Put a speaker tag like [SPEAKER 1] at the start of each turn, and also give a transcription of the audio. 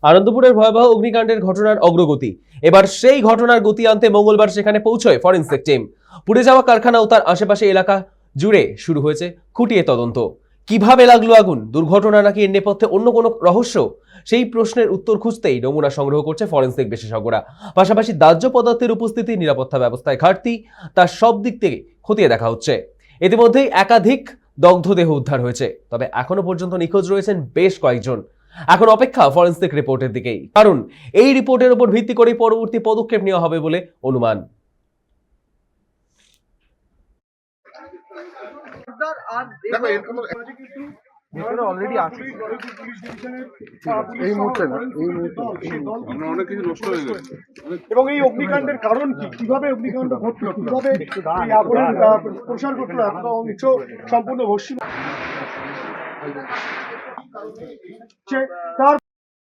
[SPEAKER 1] আনন্দপুরের ভয়াবহ অগ্নিকাণ্ডের ঘটনার অগ্রগতি। এবার সেই ঘটনার গতি আনতে মঙ্গলবার সেখানে পৌঁছয় ফরেনসিক টিম। পুড়ে যাওয়া কারখানা ও তার আশেপাশে এলাকা জুড়ে শুরু হয়েছে খুঁটিয়ে তদন্ত। কিভাবে লাগলো আগুন, দুর্ঘটনা নাকি এর নেপথ্যে অন্য কোনো রহস্য, সেই প্রশ্নের উত্তর খুঁজতেই নমুনা সংগ্রহ করছে ফরেনসিক বিশেষজ্ঞরা। পাশাপাশি দাহ্য পদার্থের উপস্থিতি, নিরাপত্তা ব্যবস্থায় ঘাটতি, তার সব দিক থেকে খতিয়ে দেখা হচ্ছে। ইতিমধ্যেই একাধিক দগ্ধ দেহ উদ্ধার হয়েছে, তবে এখনো পর্যন্ত নিখোঁজ রয়েছেন বেশ কয়েকজন। এখন অপেক্ষা ফরেনসিক রিপোর্টের দিকেই, কারণ এই রিপোর্টের উপর ভিত্তি করে পরবর্তী পদক্ষেপ নেওয়া হবে বলে অনুমান।
[SPEAKER 2] অলরেডি আছে এই মুহূর্তে না, এই মুহূর্তে
[SPEAKER 3] আমরা অনেক কিছু নষ্ট হয়ে গেছে।
[SPEAKER 4] এবং এই অগ্নিকাণ্ডের কারণ কি, কিভাবে অগ্নিকাণ্ড ঘটলো, কিভাবে এই আগুনের প্রসার ঘটলো, এতটা অংশ সম্পূর্ণ ভস্মীভূত তার